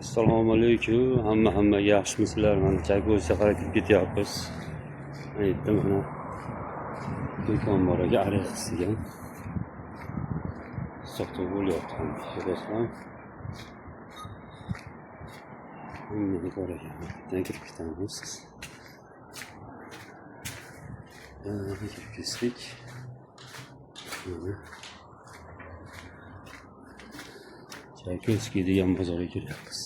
Assalomu alaykum. Hamma yaxshimisizlar? Mana Chaykovskiy shaharga kirib ketyapmiz. Aytdim mana do'kon bor ekan, arexsigan. Sotuv bo'lyapti ham. Ko'rasizlar. Hamma bor ekan. Kirib ketamiz. Kirib ketdik. Chaykovskiy degan bozorga kiryapmiz.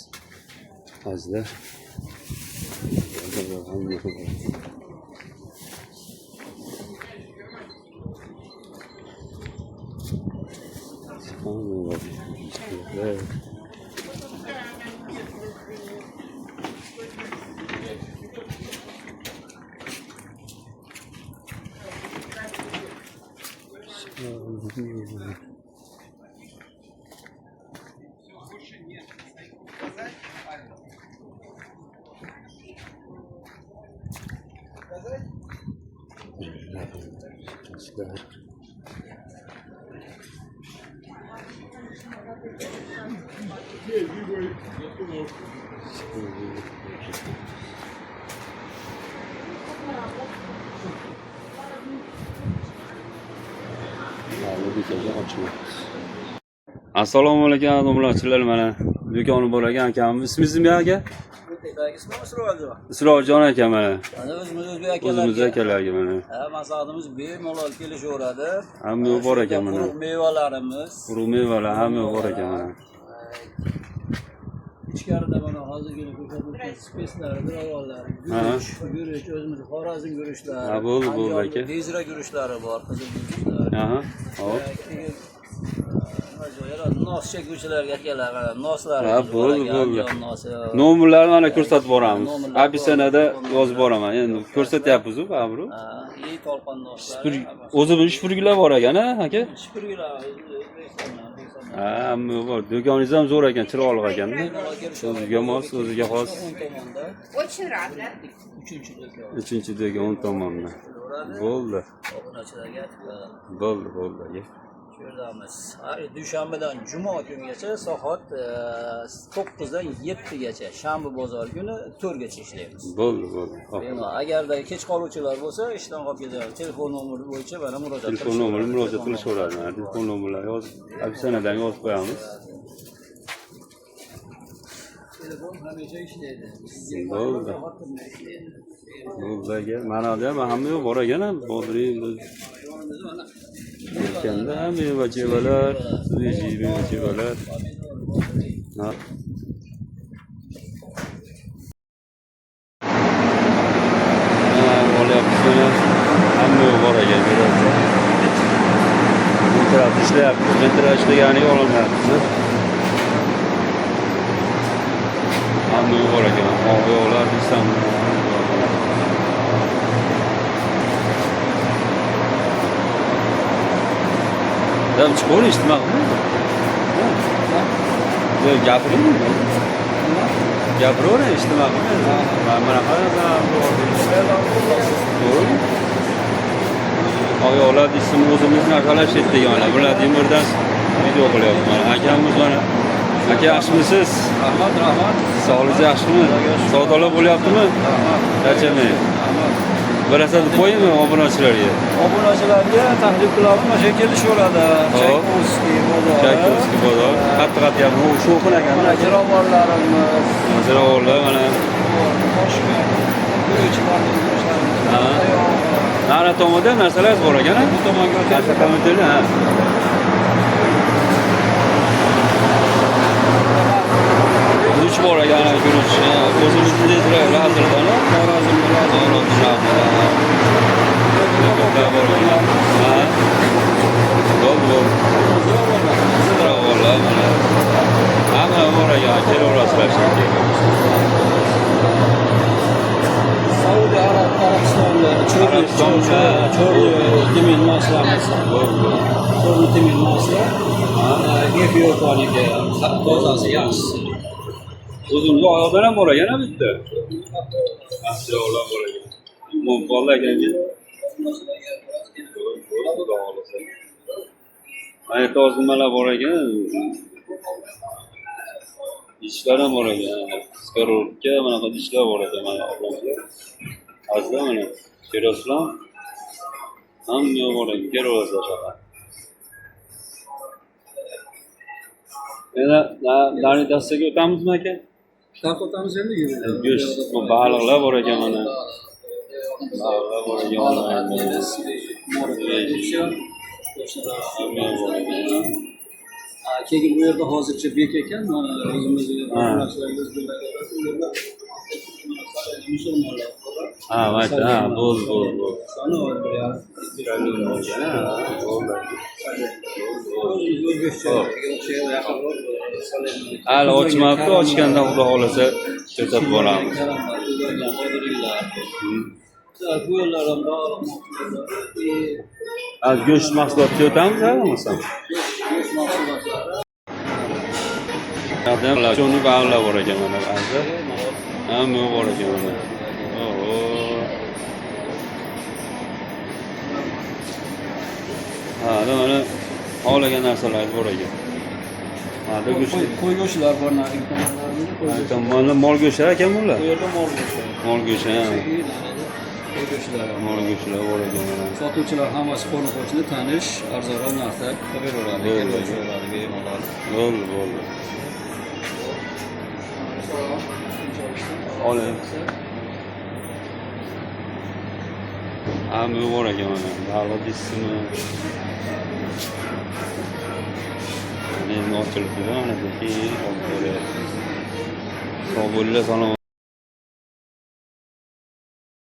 Hozir Assalomu alaykum domlachilar, mana do'koni bor ekan akamiz. Ismingiz nima aka? Isroiljon aka mana. O'zimiz akalarga mana. Maqsadimiz bemalol kelishaveradi. Hamma bor ekan mana. Quruq mevalarimiz. Quruq mevalar hamma bor ekan mana. Ichkarida mana hozirgina ko'rsatuvchi speslar, birovollar, guruch, o'zimiz Xorazm guruchlari. Ha, bo'ldi aka. Bezra guruchlari bor, qizil guruchlar. Hop. Nos chekuvchilarga akalar, noslar. Ha, bo'ldi. Nomerlarni mana ko'rsatib boramiz. Opisaniyada yozib boraman. Endi ko'rsatyapmiz-ku, baribir. Tolqon noslar. O'zimiz shpurgilar bor ekan-a, aka? Shpurgilar. Hamma bor. Do'koningiz ham zo'r ekan, chiroyli ekan-da. O'ziga mos, o'ziga xos. Очень рада. Uchinchi do'kon o'ng tomonda. Bo'ldi. Bo'ldi aka. Ko'rdamiz. Dushanbadan juma kunigacha soat 9 dan 7 gacha, shanba bozor kuni 4 gacha ishlaymiz. Bo'ldi. Agarda kech qoluvchilar bo'lsa, ishdan qolib ketadi. Telefon nomeri bo'yicha mana murojaat Telefon nomeri murojaat qilishaveradi. Telefon nomerlarini yozib, opsiyadan yozib qo'yamiz. Telefon hamisha ishlaydi. Bo'ldi. Bo'ldi. Mana ham hamma bor ekan, bodring Etkanda meva-chevalar, meva-chevalar. Olyapmiz buni. Hamma bor ekan, ko'ryapsiz. Metraj ishlayapmiz. Metraj ishlagani olinmayapti. Hamma bor ekan. Meva-chevalar desam Dem çıkıyor işte bak. Böyle yapıyor. Yapıyor işte bak. Ben bana kadar doğru. Oyoqlar isim o'zimizni arkadaş etdik yani. Vladimirdan video qilyapman. Akamiz mana. Aka yaxshimisiz? Rahmat. Sog'ligingiz yaxshimi? Savdolar bo'lyaptimi? Charchamang. Birasa deb qo'yingmi obunachilarga? Obunachilarga taklif qilamiz, mana shu kelishaveradi. Chaykovskiy bozor. Qattiq yapti. Shu o'qinagan. Mana ziravorlarimiz. Ziravorlar mana. Nari tomonda narsalar bor ekan. Bu tomonga o'tadi. Ha. Guruch bor ekan, guruch. O'zimizni hozirdan Xorazm Saudiya Arabistonda chorli temin mahsulotlar. Chorli temin mahsulotlar. Gefiyotoniga tozasi yaxshi. Uzun oyoqdan ham bor ekan bitta. Yaxshi oyoqlar bor ekan. Mo'mqollar ekan. Mana toz nimalar bor ekan. ishlar ham bor ekan. Skorovka bunaqa ishlar bor ekan mana olamda. Azda mana Ko'rasizlar? Hamma bor ekan, ko'rasizlar shahar. Yana Danitasiga o'tamizmi aka? Tarqatamiz endi yurib. Go'sht, bu baliqlar bor ekan mana. Baliqlar bor ekan mana. Keyin bu yerda hozircha bek ekan, mana o'zimiz narsalarimiz bilan musulmonlar. Ha, mayda, ha, bo'l. Sana Hali ochmabdi, ochganda xudo xohlasa ko'rsatib boramiz. Go'sht mahsulotga o'tamiz, bo'lmasam. Cho'ni baliqlar bor ekan mana ba'zi. Hamma bor ekan mana. Ha, mana xohlagan narsalar bor ekan. Mana go'sht, qo'y go'shtlar bor, mana mol go'shtlar ekan bular. bu yerda mol go'shti. Mol go'shti, ha. Qo'y go'shtlar. Mol go'shtlar bor ekan mana. Sotuvchilar hammasi qo'ni-qo'shni tanish, arzonroq narxda qilib beraveradi, bemalol. Bo'ldi. Oling. Hamma bor ekan mana. Baliq deysizmi? Endi ochilibdi mana bu keyin olib boryapmiz. Sog' bo'linglar, salom.